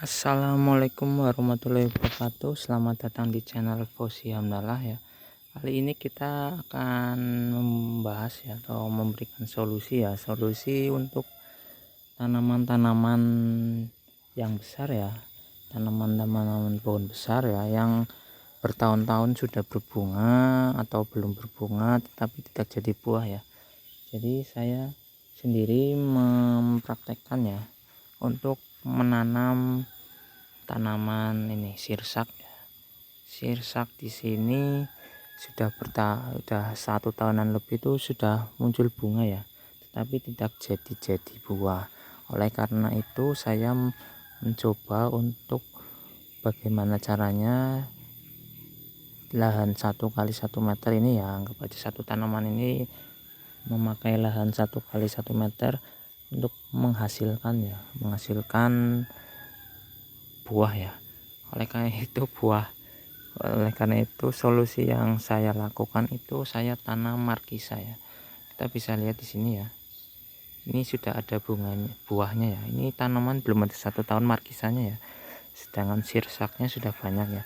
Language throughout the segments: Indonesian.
Assalamualaikum warahmatullahi wabarakatuh. Selamat datang di channel Fauzi Hamdalah ya. Kali ini kita akan membahas ya atau memberikan solusi untuk tanaman-tanaman yang besar ya. Tanaman-tanaman pohon besar ya yang bertahun-tahun sudah berbunga atau belum berbunga tetapi tidak jadi buah ya. Jadi saya sendiri mempraktekkan ya untuk menanam tanaman ini sirsak ya. Sirsak di sini sudah 1 tahunan lebih itu sudah muncul bunga ya, tetapi tidak jadi buah. Oleh karena itu saya mencoba untuk bagaimana caranya lahan 1 x 1 meter ini ya, anggap aja satu tanaman ini memakai lahan 1 x 1 meter untuk menghasilkan buah ya. Oleh karena itu solusi yang saya lakukan itu saya tanam markisa ya. Kita bisa lihat di sini ya, ini sudah ada buahnya ya. Ini tanaman belum ada 1 tahun markisanya ya, sedangkan sirsaknya sudah banyak ya.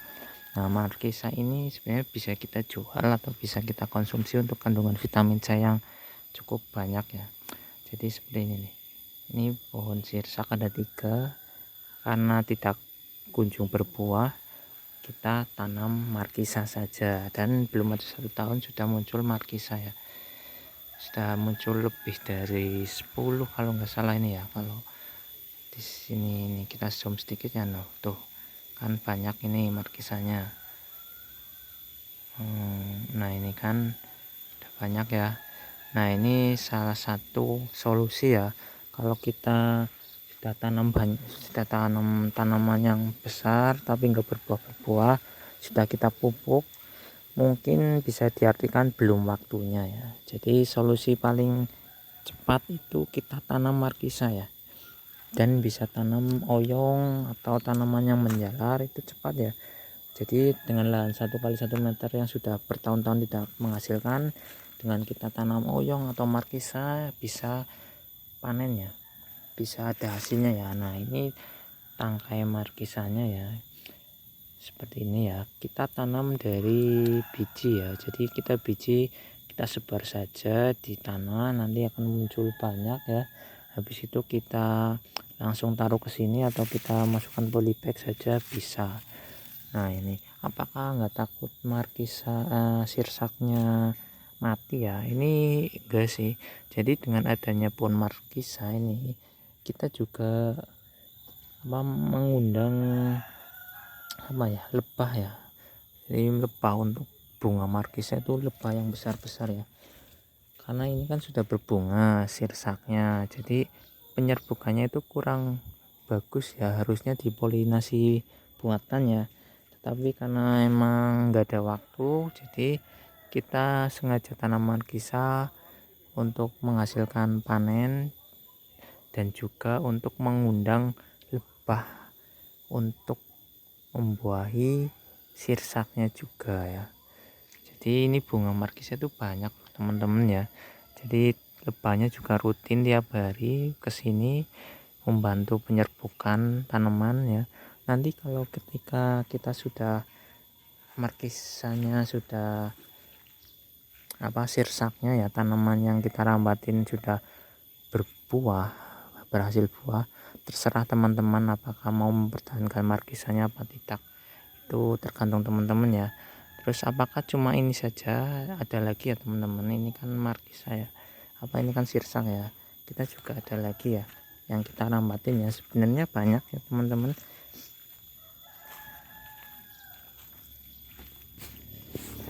Nah, markisa ini sebenarnya bisa kita jual atau bisa kita konsumsi untuk kandungan vitamin C yang cukup banyak ya. Jadi seperti ini nih, ini pohon sirsak ada 3. Karena tidak kunjung berbuah, kita tanam markisa saja, dan belum ada 1 tahun sudah muncul markisa ya. Sudah muncul lebih dari 10 kalau nggak salah ini ya. Kalau di sini ini kita zoom sedikit ya, tuh kan banyak ini markisanya. Nah ini kan udah banyak ya. Nah ini salah satu solusi ya, kalau kita sudah tanam tanaman yang besar tapi nggak berbuah, sudah kita pupuk, mungkin bisa diartikan belum waktunya ya. Jadi solusi paling cepat itu kita tanam markisa ya, dan bisa tanam oyong atau tanaman yang menjalar, itu cepat ya. Jadi dengan lahan 1 x 1 meter yang sudah bertahun-tahun tidak menghasilkan, dengan kita tanam oyong atau markisa bisa panen ya, bisa ada hasilnya ya. Nah ini tangkai markisanya ya, seperti ini ya. Kita tanam dari biji ya, jadi kita sebar saja di tanah, nanti akan muncul banyak ya. Habis itu kita langsung taruh ke sini atau kita masukkan polybag saja bisa. Nah ini apakah nggak takut markisa sirsaknya mati ya? Ini enggak sih. Jadi dengan adanya pohon markisa ini kita juga mengundang lebah ya. Jadi lebah untuk bunga markisa itu lebah yang besar-besar ya, karena ini kan sudah berbunga sirsaknya, jadi penyerbukannya itu kurang bagus ya, harusnya dipolinasi buatan ya. Tetapi karena emang nggak ada waktu, jadi kita sengaja tanam markisa untuk menghasilkan panen dan juga untuk mengundang lebah untuk membuahi sirsaknya juga ya. Jadi ini bunga markisa itu banyak teman-teman ya. Jadi lebahnya juga rutin tiap hari ke sini membantu penyerbukan tanaman ya. Nanti kalau ketika kita sudah markisanya sudah sirsaknya ya, tanaman yang kita rambatin sudah berhasil buah, terserah teman-teman apakah mau mempertahankan markisanya apa tidak, itu tergantung teman-teman ya. Terus apakah cuma ini saja, ada lagi ya teman-teman, ini kan markisa ya, ini kan sirsak ya, kita juga ada lagi ya yang kita rambatin ya, sebenarnya banyak ya teman-teman.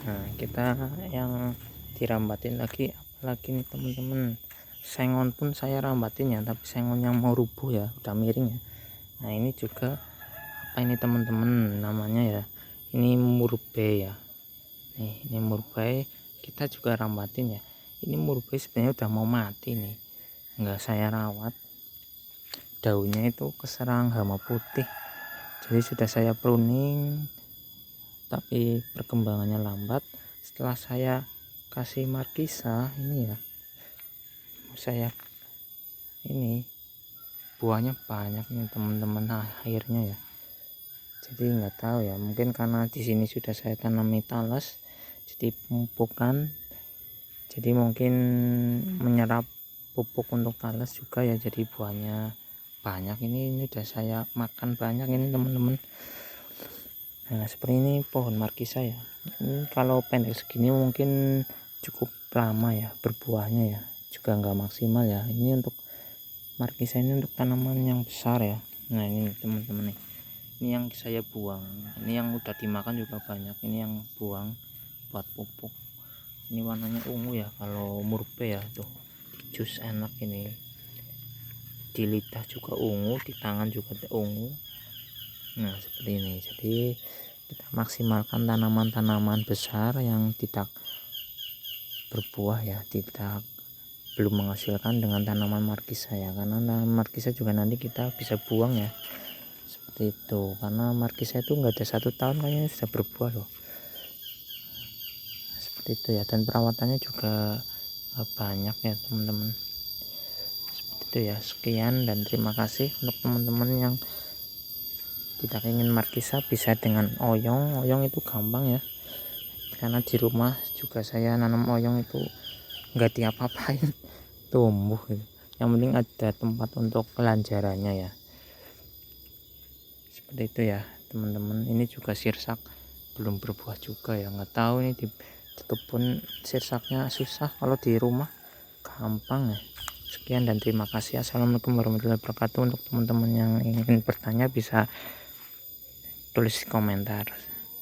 Nah kita yang dirambatin lagi apalagi nih teman-teman, sengon pun saya rambatin ya, tapi sengon yang mau rubuh ya, udah miring ya. Nah ini juga ini teman-teman, namanya ya ini murbei ya. Ini murbei kita juga rambatin ya. Ini murbei sebenarnya udah mau mati nih, nggak saya rawat, daunnya itu keserang hama putih, jadi sudah saya pruning tapi perkembangannya lambat. Setelah saya kasih markisa ini ya, saya ini buahnya banyak nih teman-teman akhirnya ya. Jadi nggak tahu ya, mungkin karena di sini sudah saya tanami talas jadi pemupukan, jadi mungkin menyerap pupuk untuk talas juga ya, jadi buahnya banyak. Ini udah saya makan banyak ini teman-teman. Nah seperti ini pohon markisa ya, ini kalau pendek segini mungkin cukup lama ya berbuahnya ya, juga nggak maksimal ya. Ini untuk markisa ini untuk tanaman yang besar ya. Nah ini teman-teman nih, ini yang saya buang, ini yang udah dimakan juga banyak, ini yang buang buat pupuk. Ini warnanya ungu ya kalau murbe ya, tuh jus enak ini, di lidah juga ungu, di tangan juga ungu. Nah seperti ini, jadi kita maksimalkan tanaman-tanaman besar yang tidak berbuah ya, tidak belum menghasilkan dengan tanaman markisa ya, karena tanaman markisa juga nanti kita bisa buang ya, seperti itu. Karena markisa itu enggak ada 1 tahun kayaknya sudah berbuah loh, seperti itu ya. Dan perawatannya juga banyak ya teman-teman, seperti itu ya. Sekian dan terima kasih untuk teman-teman yang tidak ingin markisa, bisa dengan oyong. Oyong itu gampang ya, karena di rumah juga saya nanam oyong itu nggak diapa-apain, tumbuh gitu. Yang penting ada tempat untuk kelanjarannya ya, seperti itu ya teman-teman. Ini juga sirsak belum berbuah juga ya, nggak tahu ini di kebun sirsaknya susah, kalau di rumah gampang ya. Sekian dan terima kasih. Assalamualaikum warahmatullahi wabarakatuh. Untuk teman-teman yang ingin bertanya bisa tulis komentar.